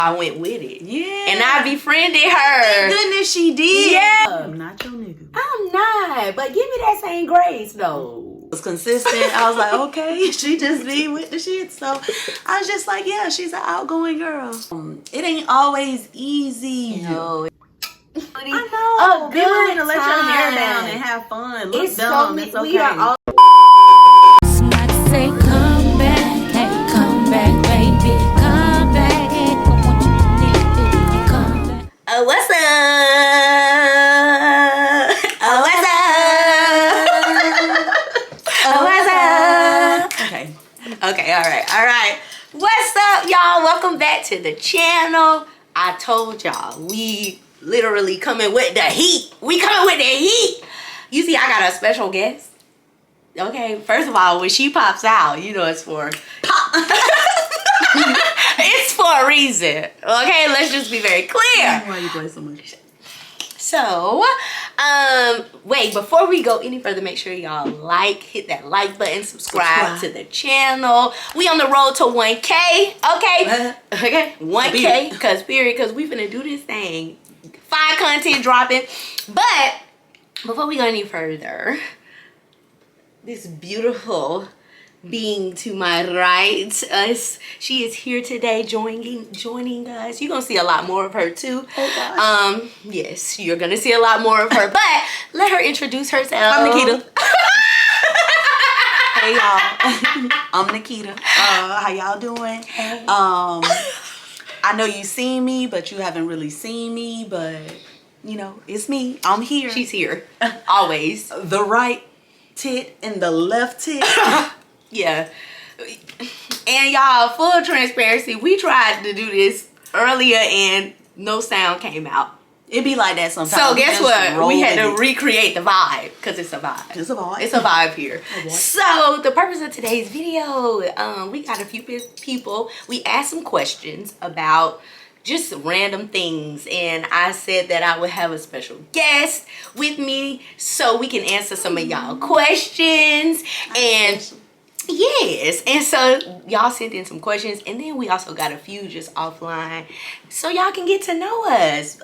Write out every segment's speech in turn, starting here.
I went with it. Yeah. And I befriended her. Thank goodness she did. Yeah. I'm not your nigga. I'm not, but give me that same grace though. It was consistent. I was like, okay, she just be with the shit. So I was just like, yeah, she's an outgoing girl. It ain't always easy. No. I know. A Be willing to good let your hair time. down and have fun. Look It's dumb. so It's okay. we are all Somebody say come back, hey, come back, baby, come back, hey, what you need, come back. what's up? What's up? What's up? Okay. Okay, all right. What's up, y'all? Welcome back to the channel. I told y'all, we literally coming with the heat. We coming with the heat. You see, I got a special guest. Okay, first of all, when she pops out, you know it's for pop. It's for a reason. Okay, let's just be very clear. Why you play so much? So, wait, before we go any further, make sure y'all hit that like button, subscribe to the channel. We on the road to 1K, okay? Okay, 1K, because we finna do this thing. 5 content dropping. But, before we go any further, this beautiful being to my right, she is here today joining us. You're gonna see a lot more of her too. Oh gosh. Yes, you're gonna see a lot more of her, but let her introduce herself. I'm Nikita. Hey y'all. I'm Nikita. How y'all doing? Hey. I know you seen me, but you haven't really seen me, but you know, it's me. I'm here. She's here. Always. The right tit and the left tit. Yeah. And y'all, full transparency, we tried to do this earlier and no sound came out. It be like that sometimes. So guess what? We had to read. recreate the vibe because it's a vibe. It's a vibe. It's a vibe here. Okay. So the purpose of today's video, we got a few people. We asked some questions about just random things, and I said that I would have a special guest with me so we can answer some of y'all questions. And yes, and so y'all sent in some questions, and then we also got a few just offline so y'all can get to know us.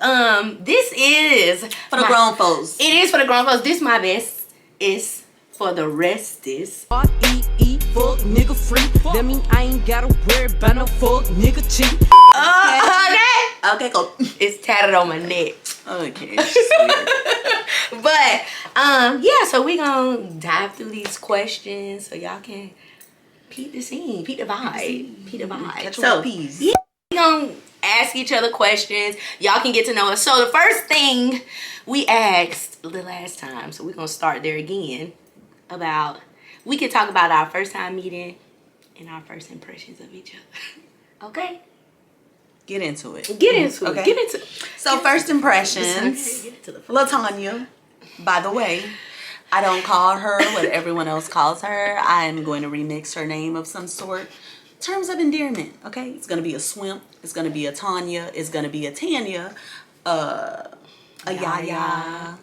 This is For the grown folks. It is for the grown folks. This my best. It's for the rest is. R-E-E, fuck nigga free. That mean I ain't gotta worry about no fuck nigga cheat. Okay. Okay, go. It's tatted on my neck. Okay. But yeah, so we gonna dive through these questions so y'all can peep the scene, peep the vibe. Catch So my peas. yeah, we gonna ask each other questions. Y'all can get to know us. So the first thing we asked the last time, so we're gonna start there again, we can talk about our first time meeting and our first impressions of each other. Okay? Get into it. Get into it. Okay. Get into it. So first impressions. Get into the LaTanya, by the way, I don't call her what everyone else calls her. I am going to remix her name of some sort. Terms of endearment, okay? It's going to be a Swimp. It's going to be a Tanya. It's going to be a Tanya. A Yaya.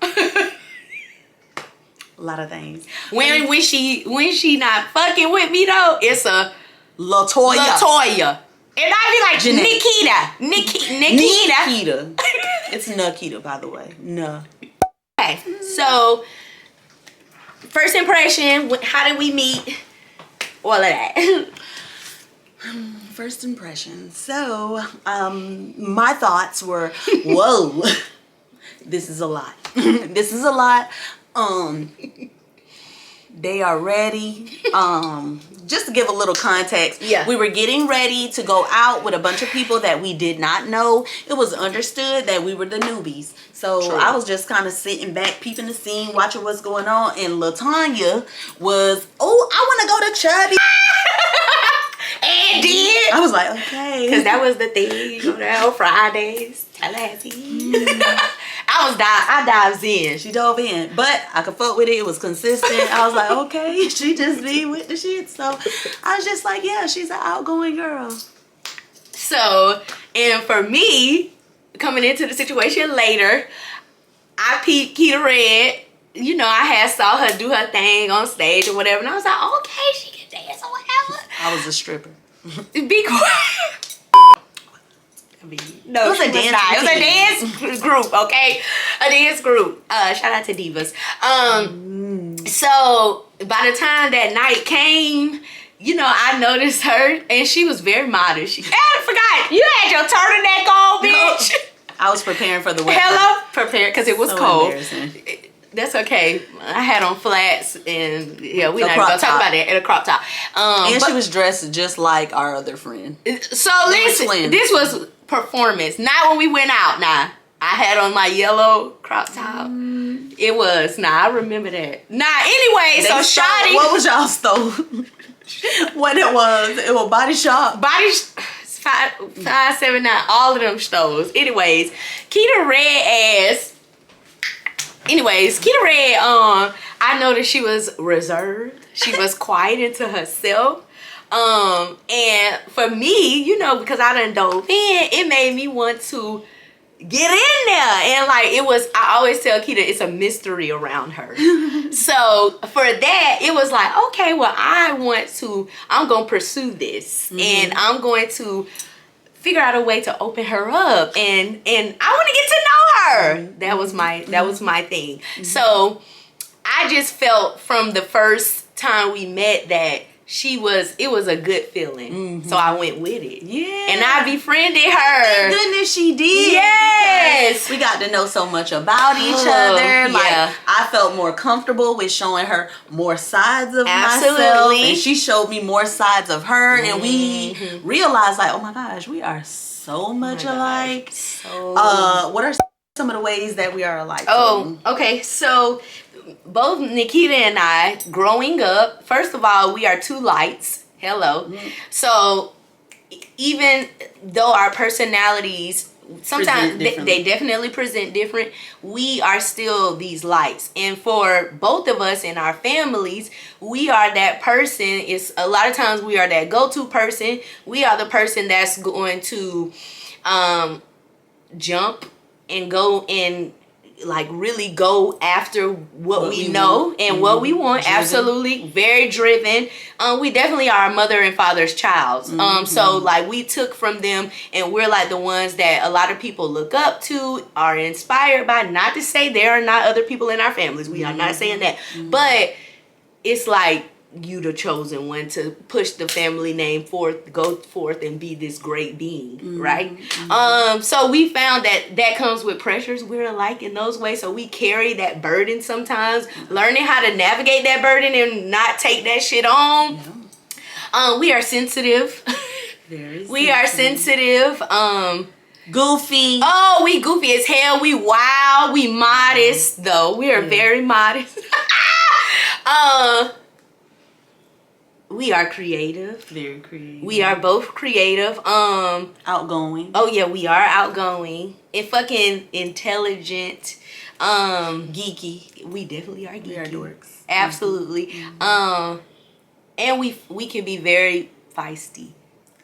A lot of things. When she not fucking with me though, it's a LaToya. And I be like Jeanette. Nikita. Nikita. It's Nikita, by the way. No. Okay, so first impression, how did we meet? All of that. First impression. So, my thoughts were, whoa, this is a lot. This is a lot. They are ready. Just to give a little context, yeah, we were getting ready to go out with a bunch of people that we did not know. It was understood that we were the newbies. So True. I was just kind of sitting back, peeping the scene, watching what's going on. And LaTanya was, oh, I want to go to Chubby. And did. I was like, okay. Because that was the thing. Go there on Fridays. Tallahassee. I dives in. She dove in, but I could fuck with it. It was consistent. I was like, okay, she just be with the shit. So I was just like, yeah, she's an outgoing girl. So, and for me, coming into the situation later, I peeped Keita Red. You know, I had saw her do her thing on stage or whatever, and I was like, okay, she can dance or whatever. I was a stripper. Be quiet. No, It was a dance It was a team. dance group, okay? A dance group. Shout out to Divas. So by the time that night came, you know, I noticed her, and she was very modest. I forgot, you had your turtleneck on, bitch. I was preparing for the wedding. Hello, prepared, because it was So cold. embarrassing. That's okay. I had on flats, and yeah, we're A not crop gonna talk top. about that, and a crop top. And But- she was dressed just like our other friend. So They were listen, twins. this was performance, not when we went out. Nah, I had on my yellow crop top. It was. I remember that. Anyway, so Shawty, What was y'all stole? What it was Body Shop. body 579, all of them stores. Anyways, Keita Red, I noticed she was reserved. She was quiet into herself. And for me, you know, because I done dove in, it made me want to get in there. And like, I always tell Keita, it's a mystery around her. So for that, it was like, okay, well, I'm going to pursue this. And I'm going to figure out a way to open her up. And I want to get to know her. That was my thing. So I just felt from the first time we met that it was a good feeling. So I went with it. Yeah. And I befriended her. Thank goodness she did. Yes. because We got to know so much about each Oh, other. Like, yeah. I felt more comfortable with showing her more sides of Absolutely. myself. And she showed me more sides of her. And we realized, like, oh my gosh, we are so much alike. So What are some of the ways that we are alike? Oh, okay. So both Nikita and I, growing up, first of all, we are two lights. Hello. So even though our personalities sometimes they definitely present different, we are still these lights. And for both of us in our families, we are that person. It's a lot of times we are that go-to person. We are the person that's going to jump and go and like really go after what we know and what we want. Driven. Absolutely. Very driven. We definitely are our mother and father's child. So like we took from them, and we're like the ones that a lot of people look up to, are inspired by. Not to say there are not other people in our families. We are not saying that. But it's like you the chosen one to push the family name forth, go forth and be this great being, right? So we found that comes with pressures. We're alike in those ways, so we carry that burden sometimes. Learning how to navigate that burden and not take that shit on. We are sensitive. Very we are sensitive. Goofy. Oh, we goofy as hell. We wild. We modest though. We are very modest. We are creative. Very creative. We are both creative. Outgoing. Oh yeah, we are outgoing and fucking intelligent. Geeky. We definitely are geeky. We are dorks. Absolutely. And we can be very feisty.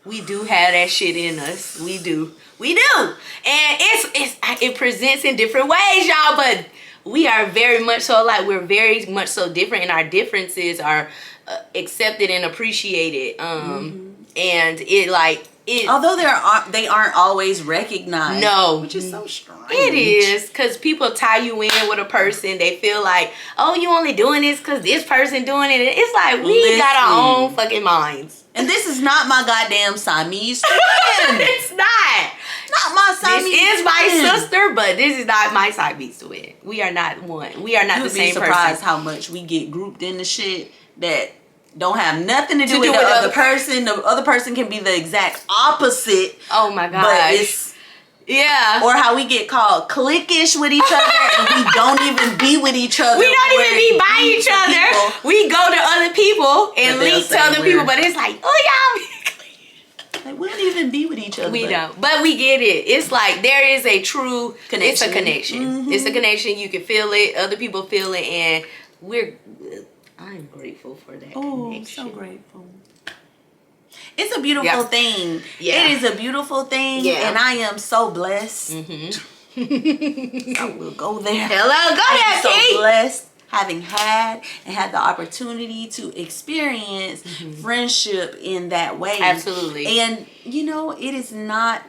We do have that shit in us. We do. And it presents in different ways, y'all, but we are very much so like we're very much so different, and our differences are accepted and appreciated. And although they aren't always recognized. No, which is so strange. It is, because people tie you in with a person. They feel like, oh, you only doing this because this person doing it. It's like we got our own fucking minds. And this is not my goddamn Siamese twin. It's not. Not my Siamese twin. This is my sister, but this is not my Siamese twin. We are not one. We are not the same person. You'd be surprised how much we get grouped into shit that don't have nothing to do with the other person. The other person can be the exact opposite. Oh my gosh. But it's or how we get called cliquish with each other and we don't even be with each other. We don't even be by each other. People. We go to other people and link to other people, but it's like, oh y'all. Like, we don't even be with each other. We don't. But we get it. It's like there is a true connection. It's a connection. It's a connection. You can feel it. Other people feel it, and I'm grateful for that connection. So grateful. It's a beautiful thing. Yeah. It is a beautiful thing. Yeah. And I am so blessed. I will go there. Hello, go there, so blessed having had the opportunity to experience friendship in that way. Absolutely. And you know, it is not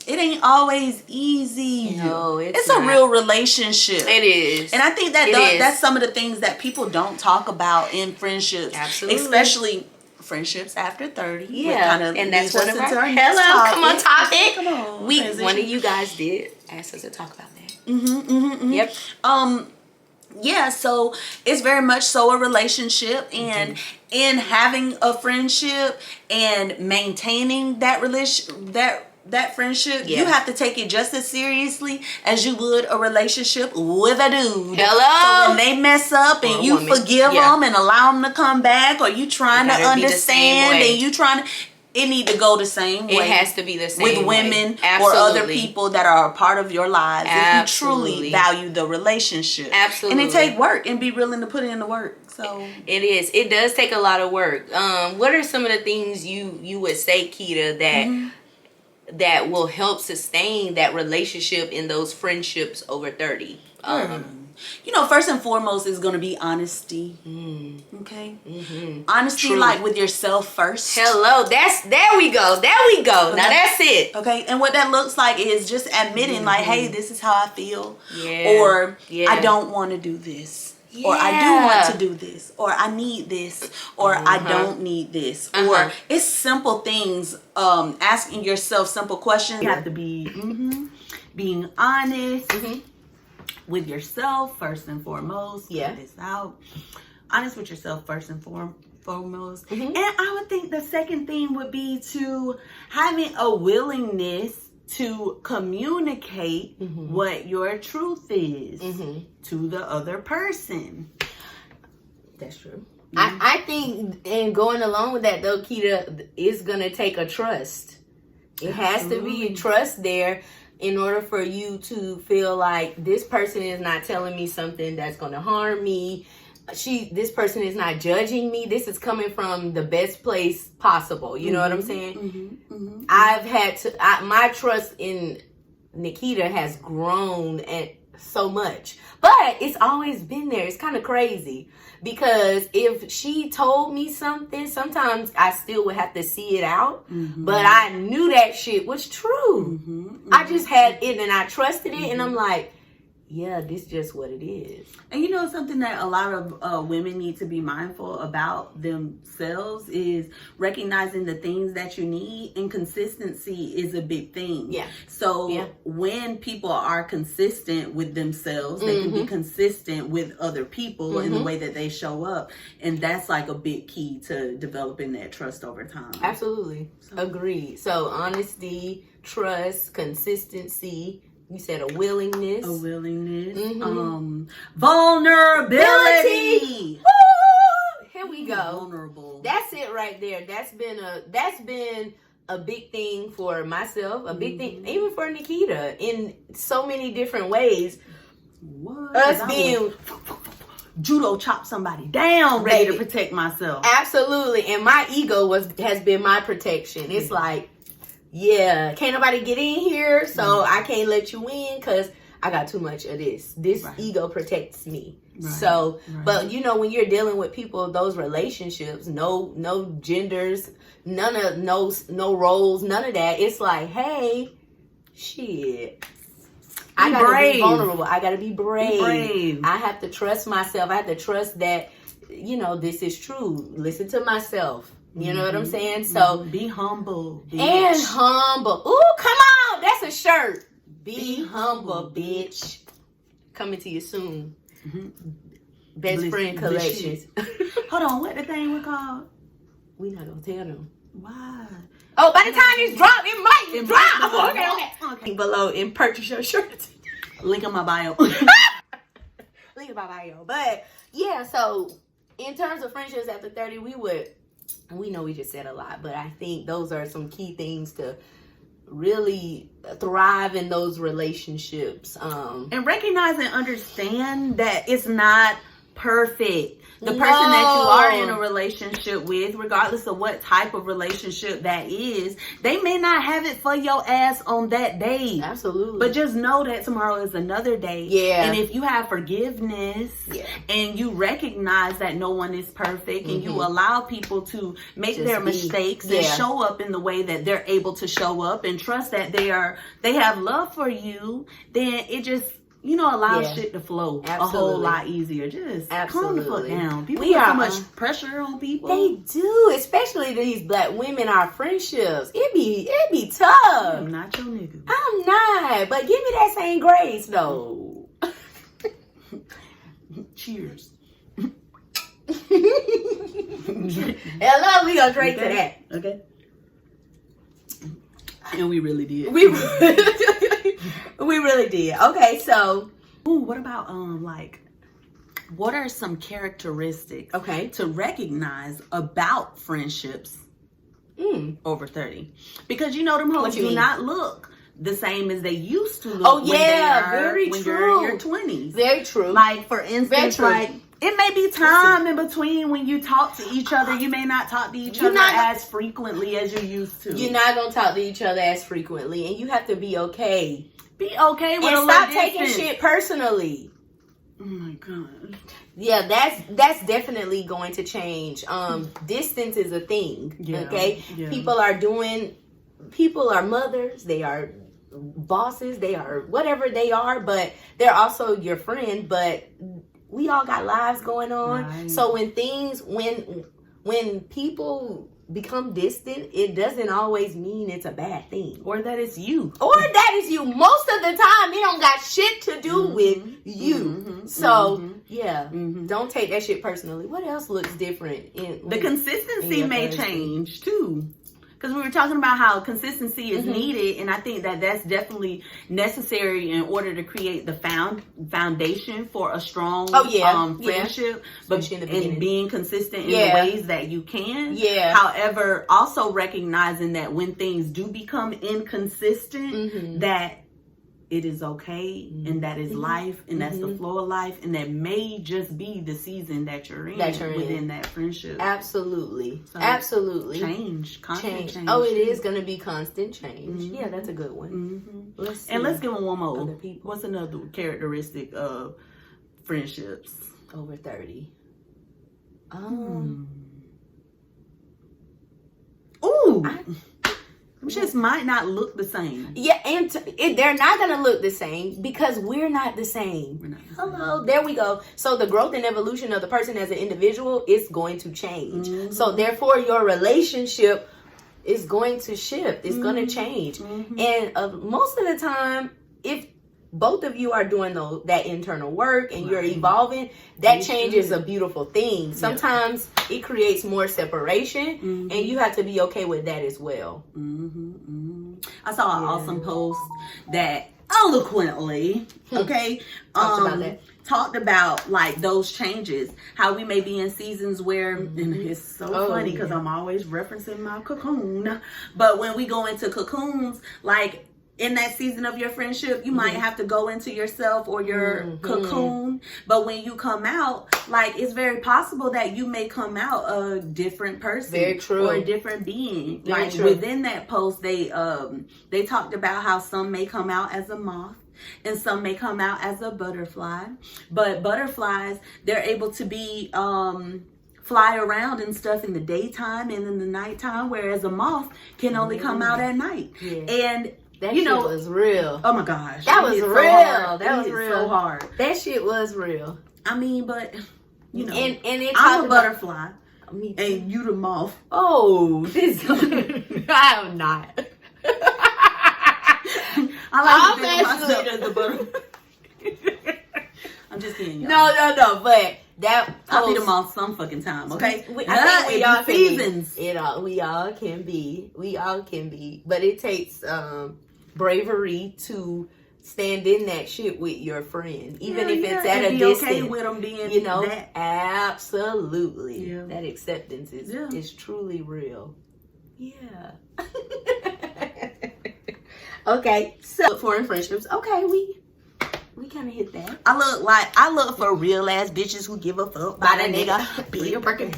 it ain't always easy. No, it's a not. real relationship. It is. And I think that It is. that's some of the things that people don't talk about in friendships. Absolutely. Especially friendships after 30. Yeah, Kind of and that's one of our hello. come on topic. Come on. We transition. one of you guys did ask us to talk about that. Yep. Yeah, so it's very much so a relationship, and in having a friendship and maintaining that that friendship, you have to take it just as seriously as you would a relationship with a dude. Hello. So when they mess up and you forgive them and allow them to come back, or you trying to understand and you trying to, it need to go the same way. It has to be the same with women or other people that are a part of your lives. If you truly value the relationship. Absolutely. And it take work, and be willing to put in the work. So it is. It does take a lot of work. What are some of the things you would say, Keita, that will help sustain that relationship in those friendships over 30? You know, first and foremost is going to be honesty. Okay? Honesty, like with yourself first. Hello. There we go. Okay. Now that's it. Okay? And what that looks like is just admitting, like, hey, this is how I feel. Yeah. Or, I don't want to do this. Yeah. Or, I do want to do this. Or, I need this. Or, I don't need this. Or, it's simple things. Asking yourself simple questions. You have to be being honest. With yourself first and foremost. Get this out. Honest with yourself first and foremost. And I would think the second thing would be to having a willingness to communicate what your truth is to the other person. That's true. I think, and going along with that though, Keita, is gonna take a trust. It has to be a trust there, in order for you to feel like this person is not telling me something that's going to harm me. This person is not judging me. This is coming from the best place possible. You know what I'm saying? I've had to, my trust in Nikita has grown so much, but it's always been there. It's kind of crazy, because if she told me something, sometimes I still would have to see it out, but I knew that shit was true. I just had it and I trusted it, and I'm like, yeah, this is just what it is. And you know, something that a lot of women need to be mindful about themselves is recognizing the things that you need, and consistency is a big thing. Yeah. So when people are consistent with themselves, they can be consistent with other people in the way that they show up. And that's like a big key to developing that trust over time. Absolutely. Agreed. So honesty, trust, consistency. You said a willingness. Vulnerability. Woo! Here we go. Vulnerable. That's it right there. That's been a big thing for myself. A big thing, even for Nikita, in so many different ways. What? Us being judo chop somebody down, ready to protect myself. Absolutely. And my ego has been my protection. It's like, yeah, can't nobody get in here, so I can't let you in because I got too much of this. This ego protects me. So, but you know, when you're dealing with people, those relationships, no genders, no roles, none of that. It's like, hey, shit. I gotta be vulnerable. I gotta be brave. I have to trust myself. I have to trust that, you know, this is true. Listen to myself. You know what I'm saying? So be humble, bitch. And humble. Ooh, come on. That's a shirt. Be humble, bitch. Coming to you soon. Best friend collections. Hold on, what the thing we called? We not gonna tell them. Why? Oh, by the time it's dropped, it might drop. Okay. Below and purchase your shirt. Link in my bio. Link in my bio. But yeah, so in terms of friendships after 30, we know we just said a lot, but I think those are some key things to really thrive in those relationships. And recognize and understand that it's not perfect. The person that you are in a relationship with, regardless of what type of relationship that is, they may not have it for your ass on that day. Absolutely. But just know that tomorrow is another day. Yeah. And if you have forgiveness and you recognize that no one is perfect and you allow people to make their mistakes and show up in the way that they're able to show up and trust that they have love for you, then it just, you know, allow shit to flow a whole lot easier. Just calm the fuck down. People put so much pressure on people. They do, especially these black women. Our friendships, it be tough. I'm not your nigga. I'm not, but give me that same grace though. Cheers. Hello, we gonna drink to that. Okay. And we really did. We really did. Okay, so what about what are some characteristics to recognize about friendships over 30? Because you know them hoes do not look the same as they used to look when you're in your 20s. Very true. Like for instance, like it may be time in between when you talk to each other. You may not talk to each other as frequently as you used to. You're not gonna talk to each other as frequently, and you have to be okay. Be okay with and a stop little taking distance. shit personally. Oh my god. Yeah, that's definitely going to change. Distance is a thing. Okay, people are mothers. They are bosses. They are whatever they are, but they're also your friend. But we all got lives going on. Right. So when people become distant, it doesn't always mean it's a bad thing. Or that it's you. Most of the time, it don't got shit to do with you. So, don't take that shit personally. What else looks different? The consistency may change, too. Because we were talking about how consistency is needed, and I think that that's definitely necessary in order to create the foundation for a strong friendship, but in being consistent in the ways that you can. Yeah. However, also recognizing that when things do become inconsistent, that it is okay, and that is life, and that's the flow of life, and that may just be the season that you're in within that friendship. Absolutely. So Absolutely. Constant change. Oh, it is going to be constant change. Yeah, that's a good one. Let's give them one more. What's another characteristic of friendships over 30? Just might not look the same. Yeah, and they're not going to look the same because we're not the same. Hello, there we go. So the growth and evolution of the person as an individual is going to change. So therefore, your relationship is going to shift. It's going to change. And most of the time, if both of you are doing that internal work and you're evolving, that change is a beautiful thing. Sometimes it creates more separation, and you have to be okay with that as well. I saw an awesome post that eloquently, talked about like those changes, how we may be in seasons where, and it's so funny because I'm always referencing my cocoon, but when we go into cocoons, like in that season of your friendship, you might have to go into yourself or your cocoon. But when you come out, like, it's very possible that you may come out a different person. Very true. Or a different being. Very like, true. within that post, they talked about how some may come out as a moth and some may come out as a butterfly. But butterflies, they're able to be fly around and stuff in the daytime and in the nighttime, whereas a moth can only come out at night. And that shit was real. Oh my gosh. That was real. That was real. So hard. That shit was real. I mean, but you know, and I'm a butterfly. Me too. And you the moth. Oh, this I am not. I like to think of myself as a butterfly. I'm just kidding, y'all. No, but that I'll be the moth some fucking time, okay? I think we all seasons. We all can be. But it takes bravery to stand in that shit with your friend, even if it's at a distance. Okay with them being, you know, that. Absolutely. Yeah. That acceptance is truly real. Yeah. Okay, so foreign friendships. Okay, we kind of hit that. I look for real ass bitches who give a fuck about a nigga. Be a working.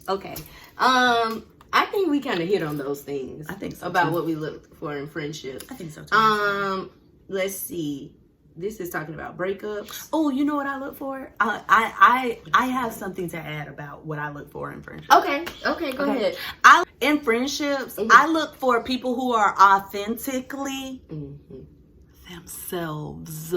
Okay. I think we kind of hit on those things. I think so about too. what we look for in friendships. I think so too. Let's see. This is talking about breakups. Oh, you know what I look for? I have something to add about what I look for in friendships. Okay, go ahead. In friendships, I look for people who are authentically themselves.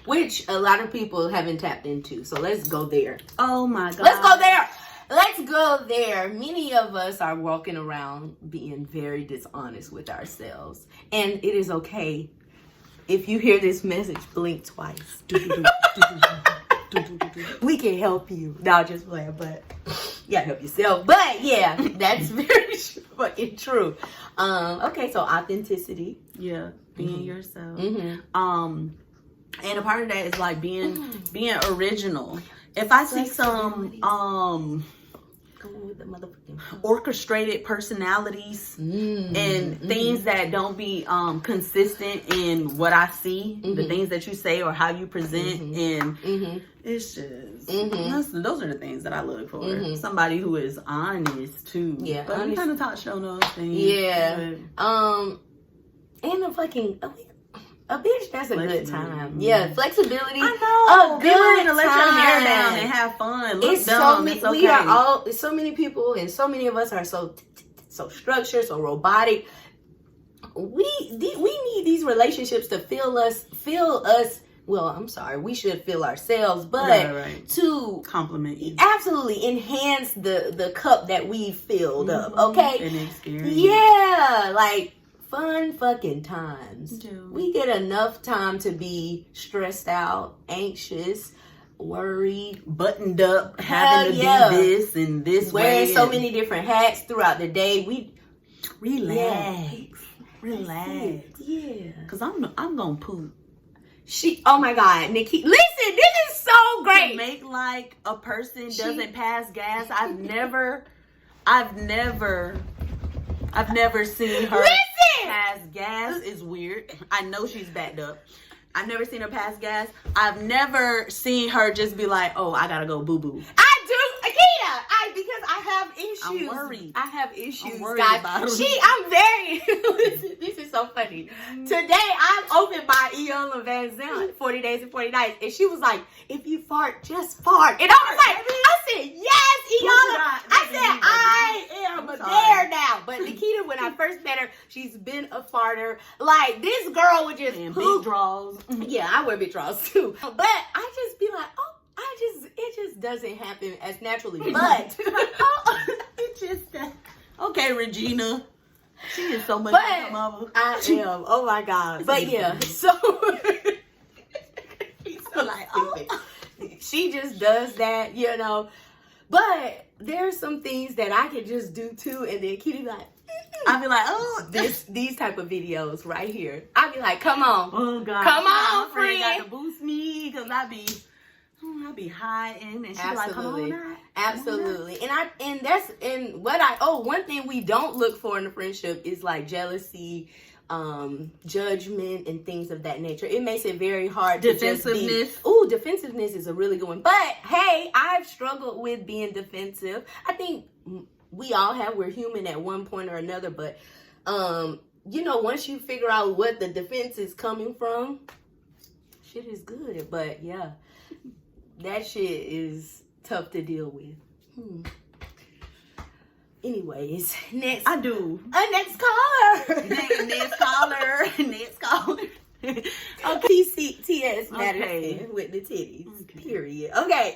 Which a lot of people haven't tapped into. So let's go there. Oh my God. Let's go there. Let's go there. Many of us are walking around being very dishonest with ourselves. And it is okay. If you hear this message, blink twice. We can help you. No, just playing, but you gotta help yourself. But yeah, that's very fucking true. Okay, so authenticity. Yeah, being yourself. And a part of that is like being original. If I see some with the motherfucking orchestrated personalities and things that don't be consistent in what I see, the things that you say or how you present, and it's just those are the things that I look for. Somebody who is honest too. Yeah, but we kind of touched on those things. Yeah, and a bitch that's a good time. Yeah, flexibility. I know. A Be willing good to let your time. hair down and have fun. Look It's dumb. so many. It's okay. We are all. So many people, and so many of us are so structured, so robotic. We need these relationships to feel us. Well, I'm sorry. We should feel ourselves, but to compliment you. Absolutely enhance the cup that we filled up. Okay. An experience. Yeah, like. Fun fucking times. Dude. We get enough time to be stressed out, anxious, worried, buttoned up, having to do this and this wearing way. so many different hats throughout the day. We relax. Yeah. Cause I'm gonna poop. Oh my God, Nikki, listen, this is so great. To make like a person doesn't pass gas. I've never seen her pass gas. Is weird. I know she's backed up. I've never seen her pass gas. I've never seen her just be like, oh, I gotta go boo-boo. I do, Akita. Because I have issues. I'm worried. I have issues, I'm worried guys. about her. I'm very, listen, this is so funny. Today, I opened my Eola Van Zandt, 40 Days and 40 Nights, and she was like, if you fart, just fart. And I was like, I said, yes, Eola. I said, I am there now. But Nikita, when I first met her, she's been a farter. Like, this girl would just and poop. big draws. Yeah, I wear big draws too. But I just be like, oh, it just doesn't happen as naturally. But It just okay, Regina. She is so much but like her mama. I am. Oh my God. But yeah, so she's so like, she just does that, you know. But there's some things that I can just do too, and then Kitty be like, I'd be like, oh, these type of videos right here. I'd be like, come on. Oh God. Come on, my friend friend. got to boost me because I'd be hiding, and she'd be like, come on now. Absolutely. One thing we don't look for in a friendship is like jealousy, judgment, and things of that nature. It makes it very hard to just be. Defensiveness is a really good one. But hey, I've struggled with being defensive. I think we all have. We're human at one point or another. But once you figure out what the defense is coming from, shit is good. But yeah, that shit is tough to deal with. Anyways, next. I do. Next caller. Next caller. Okay. TS Madison with the titties. Okay. Period. Okay.